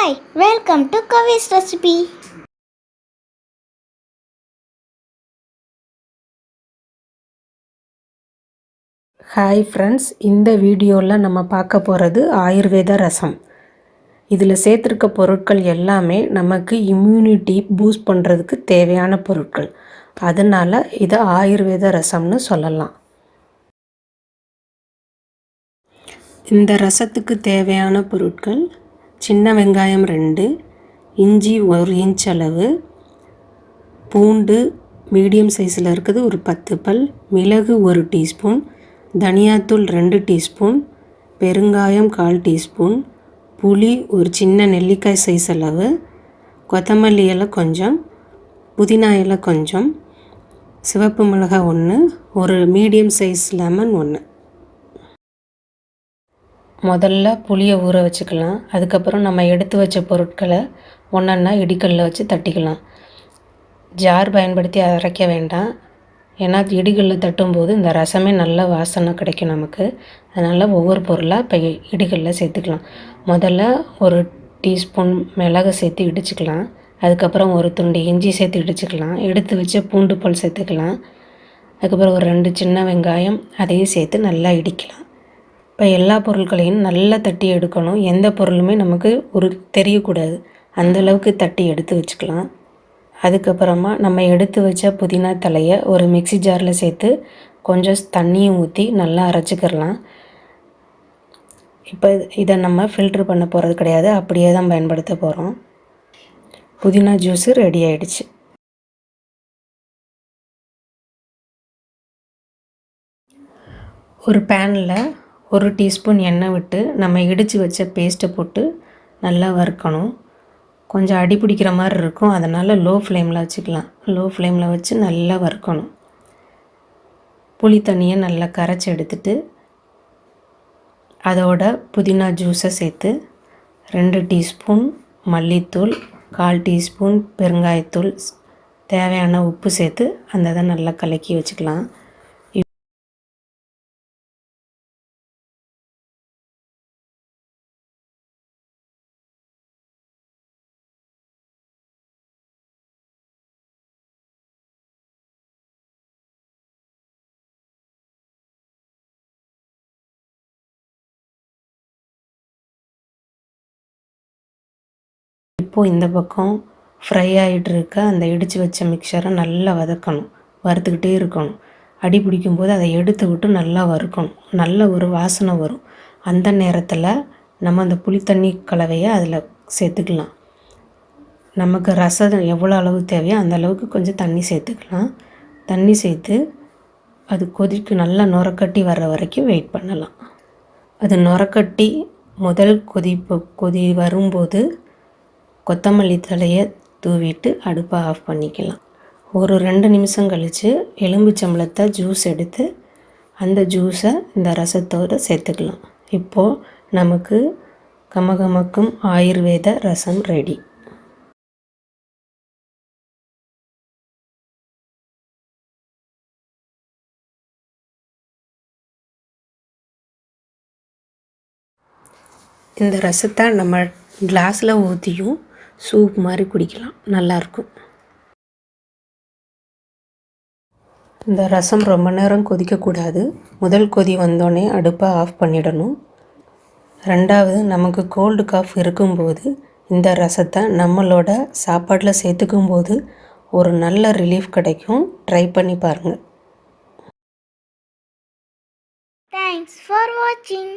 Hi, welcome to Kavi's Recipe. Hi friends, இந்த வீடியோவில் நம்ம பார்க்க போகிறது ஆயுர்வேத ரசம். இதில் சேர்த்துருக்க பொருட்கள் எல்லாமே நமக்கு இம்யூனிட்டி பூஸ்ட் பண்ணுறதுக்கு தேவையான பொருட்கள். அதனால் இதை ஆயுர்வேத ரசம்னு சொல்லலாம். இந்த ரசத்துக்கு தேவையான பொருட்கள்: சின்ன வெங்காயம் 2, இஞ்சி 1 இன்ச் அளவு, பூண்டு மீடியம் சைஸில் இருக்குது ஒரு 10 பல், மிளகு 1 டீஸ்பூன், தனியாத்தூள் 2 டீஸ்பூன், பெருங்காயம் 1/4 டீஸ்பூன், புளி ஒரு சின்ன நெல்லிக்காய் சைஸ் அளவு, கொத்தமல்லி இலை கொஞ்சம், புதினா இலை கொஞ்சம், சிவப்பு மிளகாய் 1, ஒரு மீடியம் சைஸ் லெமன் 1. முதல்ல புளியை ஊற வச்சுக்கலாம். அதுக்கப்புறம் நம்ம எடுத்து வச்ச பொருட்களை ஒன்றா இடிக்கல்லில் வச்சு தட்டிக்கலாம். ஜார் பயன்படுத்தி அரைக்க வேண்டாம். ஏன்னா இடிகளில் தட்டும்போது இந்த ரசமே நல்ல வாசனை கிடைக்கும் நமக்கு. அதனால் ஒவ்வொரு பொருளாக இப்போ இடிகளில் சேர்த்துக்கலாம். முதல்ல ஒரு டீஸ்பூன் மிளகு சேர்த்து இடிச்சுக்கலாம். அதுக்கப்புறம் ஒரு துண்டு இஞ்சி சேர்த்து இடிச்சுக்கலாம். எடுத்து வச்ச பூண்டு பல் சேர்த்துக்கலாம். அதுக்கப்புறம் ஒரு 2 சின்ன வெங்காயம் அதையும் சேர்த்து நல்லா இடிக்கலாம். இப்போ எல்லா பொருட்களையும் நல்லா தட்டி எடுக்கணும். எந்த பொருளுமே நமக்கு தெரியக்கூடாது. அந்தளவுக்கு தட்டி எடுத்து வச்சுக்கலாம். அதுக்கப்புறமா நம்ம எடுத்து வச்ச புதினா தலையை ஒரு மிக்ஸி ஜாரில் சேர்த்து கொஞ்சம் தண்ணியும் ஊற்றி நல்லா அரைச்சிக்கிறலாம். இப்போ இதை நம்ம ஃபில்ட்ரு பண்ண போகிறது கிடையாது, அப்படியே தான் பயன்படுத்த போகிறோம். புதினா ஜூஸு ரெடி ஆகிடுச்சு. ஒரு பேனில் 1 டீஸ்பூன் எண்ணெய் விட்டு நம்ம இடித்து வச்ச பேஸ்ட்டை போட்டு நல்லா வறுக்கணும். கொஞ்சம் அடி பிடிக்கிற மாதிரி இருக்கும், அதனால் லோ ஃப்ளேமில் வச்சுக்கலாம். லோ ஃப்ளேமில் வச்சு நல்லா வறுக்கணும். புளி தண்ணியை நல்லா கரைச்சி எடுத்துட்டு அதோட புதினா ஜூஸை சேர்த்து 2 டீஸ்பூன் மல்லித்தூள், 1/4 டீஸ்பூன் பெருங்காயத்தூள், தேவையான உப்பு சேர்த்து அந்த இதை நல்லா கலக்கி வச்சுக்கலாம். இப்போது இந்த பக்கம் ஃப்ரை ஆகிட்டு இருக்க அந்த இடித்து வச்ச மிக்சரை நல்லா வதக்கணும். வறுத்துக்கிட்டே இருக்கணும். அடி பிடிக்கும்போது அதை எடுத்து விட்டு நல்லா வறுக்கணும். நல்ல ஒரு வாசனை வரும். அந்த நேரத்தில் நம்ம அந்த புளித்தண்ணி கலவையை அதில் சேர்த்துக்கலாம். நமக்கு ரசம் எவ்வளோ அளவு தேவையோ அந்த அளவுக்கு கொஞ்சம் தண்ணி சேர்த்துக்கலாம். தண்ணி சேர்த்து அது நல்லா நுரக்கட்டி வர்ற வரைக்கும் வெயிட் பண்ணலாம். அது நுரக்கட்டி முதல் கொதி வரும்போது கொத்தமல்லி தலையை தூவிட்டு அடுப்பை ஆஃப் பண்ணிக்கலாம். ஒரு 2 நிமிஷம் கழித்து எலும்பிச்சம்பழத்தை ஜூஸ் எடுத்து அந்த ஜூஸை இந்த ரசத்தோடு சேர்த்துக்கலாம். இப்போது நமக்கு கமகமக்கும் ஆயுர்வேத ரசம் ரெடி. இந்த ரசத்தை நம்ம கிளாஸில் ஊற்றியும் சூப் மாதிரி குடிக்கலாம், நல்லாயிருக்கும். இந்த ரசம் ரொம்ப நேரம் கொதிக்கக்கூடாது. முதல் கொதி வந்தோடனே அடுப்பை ஆஃப் பண்ணிடணும். ரெண்டாவது, நமக்கு கோல்டு காஃப் இருக்கும்போது இந்த ரசத்தை நம்மளோட சாப்பாட்டில் சேர்த்துக்கும்போது ஒரு நல்ல ரிலீஃப் கிடைக்கும். ட்ரை பண்ணி பாருங்கள். Thanks for watching.